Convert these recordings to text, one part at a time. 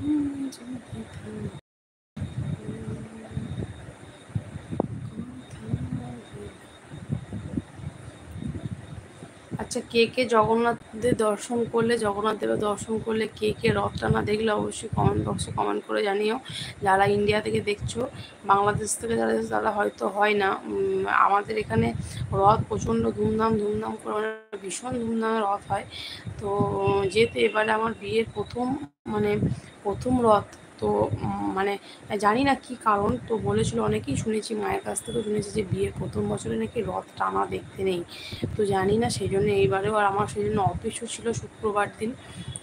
আচ্ছা, কে কে জগন্নাথের দর্শন করলে, জগন্নাথ দেবের দর্শন করলে, কে কে রথটা না দেখলে অবশ্যই কমেন্ট বক্সে কমেন্ট করে জানিও। যারা ইন্ডিয়া থেকে দেখছো, বাংলাদেশ থেকে যারা তারা হয়তো হয় না। আমাদের এখানে রথ প্রচণ্ড ধুমধাম করে, মানে ভীষণ ধুমধামে রথ হয়। তো যেহেতু এবারে আমার বিয়ের প্রথম রথ, তো মানে জানি না কি কারণ, তো বলেছিল অনেকেই শুনেছি, মায়ের কাছ থেকেও শুনেছি যে বিয়ের প্রথম বছরে নাকি রথ টানা দেখতে নেই। তো জানি না, সেই জন্য এইবারেও, আর আমার সেই জন্য অফিসও ছিল শুক্রবার দিন,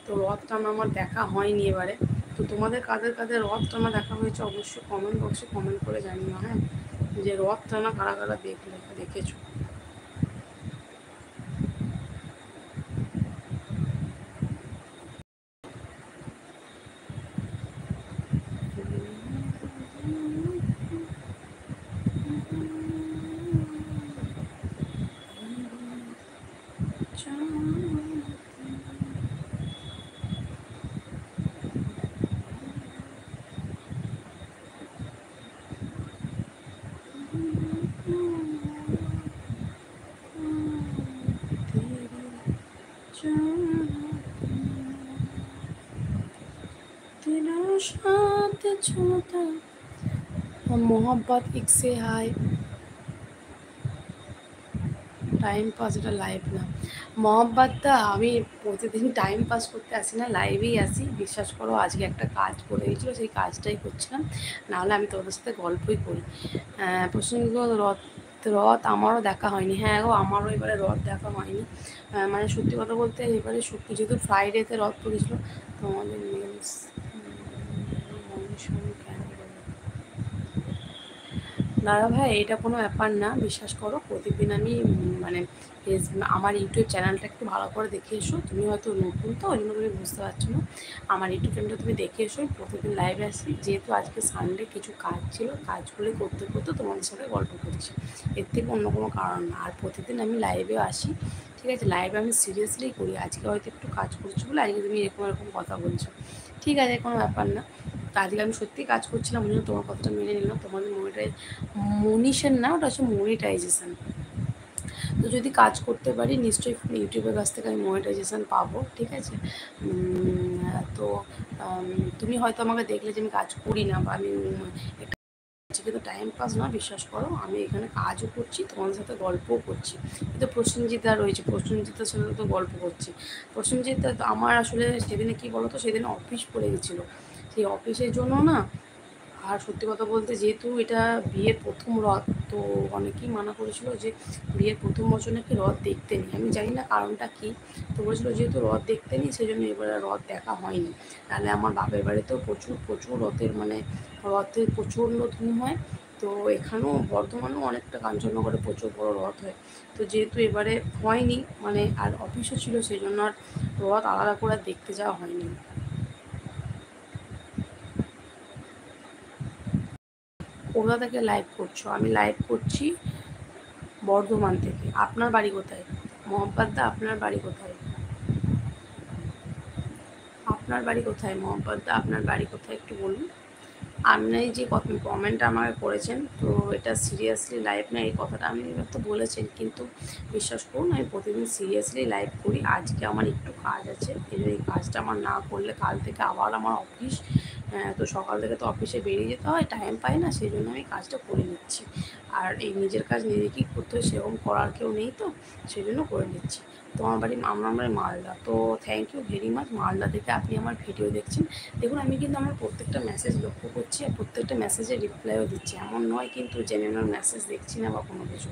তো রথ টানা আমার দেখা হয়নি এবারে। তো তোমাদের কাদের কাদের রথ টানা দেখা হয়েছে অবশ্যই কমেন্ট বক্সে কমেন্ট করে জানিও, হ্যাঁ, যে রথ টানা কারা কারা দেখেছো। तेरा साथ छोटा मोहब्बत एक से हाय টাইম পাস, এটা লাইভ না। মহব্বতটা আমি প্রতিদিন টাইম পাস করতে আসি না, লাইভেই আসি। বিশ্বাস করো, আজকে একটা কাজ পড়ে গেছিলো, সেই কাজটাই করছিলাম, নাহলে আমি তোমাদের সাথে গল্পই করি। প্রসঙ্গ রথ, রথ আমারও দেখা হয়নি। হ্যাঁ গো, আমারও এবারে রথ দেখা হয়নি। মানে সত্যি কথা বলতে, এবারে যেহেতু ফ্রাইডেতে রথ পড়েছিল, তোমাদের মিলস কেন দাদা ভাই, এটা কোনো ব্যাপার না, বিশ্বাস করো। প্রতিদিন আমি মানে আমার ইউটিউব চ্যানেলটা একটু ভালো করে দেখে এসো। তুমি হয়তো নতুন, তো ওই জন্য তুমি বুঝতে পারছো না। আমার ইউটিউব চ্যানেলটা তুমি দেখে এসো, প্রতিদিন লাইভে আসি। যেহেতু আজকে সানডে, কিছু কাজ ছিল, কাজগুলো করতে করতে তোমাদের সাথে গল্প করছি, এর থেকে অন্য কোনো কারণ না। আর প্রতিদিন আমি লাইভেও আসি, ঠিক আছে? লাইভে আমি সিরিয়াসলি করি। আজকে হয়তো একটু কাজ করছি বলে আজকে তুমি এরকম এরকম কথা বলছো, ঠিক আছে, কোনো ব্যাপার না। তো আজকে আমি সত্যিই কাজ করছিলাম, ওই জন্য তোমার কথাটা মেনে নিলাম। তোমাদের মনিশন না, ওটা হচ্ছে মনিটাইজেশন। তো যদি কাজ করতে পারি, নিশ্চয়ই ইউটিউবের কাছ থেকে আমি মনিটাইজেশন পাবো, ঠিক আছে? তো তুমি হয়তো আমাকে দেখলে যে আমি কাজ করি না, বা আমি কিন্তু টাইম পাস না, বিশ্বাস করো। আমি এখানে কাজও করছি, তোমাদের সাথে গল্পও করছি। কিন্তু প্রসেনজিৎদা রয়েছে, প্রসেনজিতের সাথে তো গল্প করছি। প্রসেনজিৎদা তো আমার আসলে সেদিনে কী বলো তো, সেদিনে অফিস পড়ে গেছিলো, সেই অফিসের জন্য না। আর সত্যি কথা বলতে, যেহেতু এটা বিয়ের প্রথম রথ, তো অনেকেই মানা করেছিল যে বিয়ের প্রথম বছর নাকি রথ দেখতে নেই। আমি জানি না কারণটা কী, তো বলেছিলো যেহেতু রথ দেখতে নেই, সেই জন্য এবারে রথ দেখা হয়নি। তাহলে আমার বাপের বাড়িতেও প্রচুর প্রচুর রথের রথের প্রচণ্ড ধুম হয়। তো এখানেও বর্ধমানেও অনেকটা, কাঞ্চননগরে প্রচুর বড় রথ হয়। তো যেহেতু এবারে হয়নি, আর অফিসও ছিল, সেই জন্য আর রথ আলাদা করে দেখতে যাওয়া হয়নি। কোথা থেকে লাইভ করছো? আমি লাইভ করছি বর্ধমান থেকে। আপনার বাড়ি কোথায়? মোহাম্মদদা, আপনার বাড়ি কোথায়? আপনার বাড়ি কোথায় মোহাম্মদদা? আপনার বাড়ি কোথায় একটু বলুন। আপনি যে কমেন্ট আমাকে করেছেন, তো এটা সিরিয়াসলি লাইভ না, এই কথাটা আপনি তো বলেছেন, কিন্তু বিশ্বাস করুন, আমি প্রতিদিন সিরিয়াসলি লাইভ করি। আজকে আমার একটু কাজ আছে, এই কাজটা আমার না করলে কাল থেকে আবার আমার অফিস। তো সকাল থেকে তো অফিসে বেরিয়ে যেতে হয়, টাইম পাই না, সেই জন্য আমি কাজটা করে নিচ্ছি। আর এই নিজের কাজ নিজেকেই করতে হয়, সেরকম করার কেউ নেই, তো সেই জন্য করে নিচ্ছি। তো আমার বাড়ি মালদা। তো thank you very much, Malda থেকে আপনি আমার ভিডিও দেখছেন। দেখুন, আমি কিন্তু আমার প্রত্যেকটা মেসেজ লক্ষ্য করছি, আর প্রত্যেকটা মেসেজে রিপ্লাইও দিচ্ছি। এমন নয় কিন্তু যে আমি আমার মেসেজ দেখছি না বা কোনো কিছু,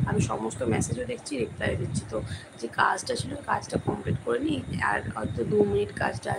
আমি সমস্ত মেসেজও দেখছি, রিপ্লাইও দিচ্ছি। তো যে কাজটা ছিল, কাজটা কমপ্লিট করে নিই, আর হয়তো 2 মিনিট কাজটা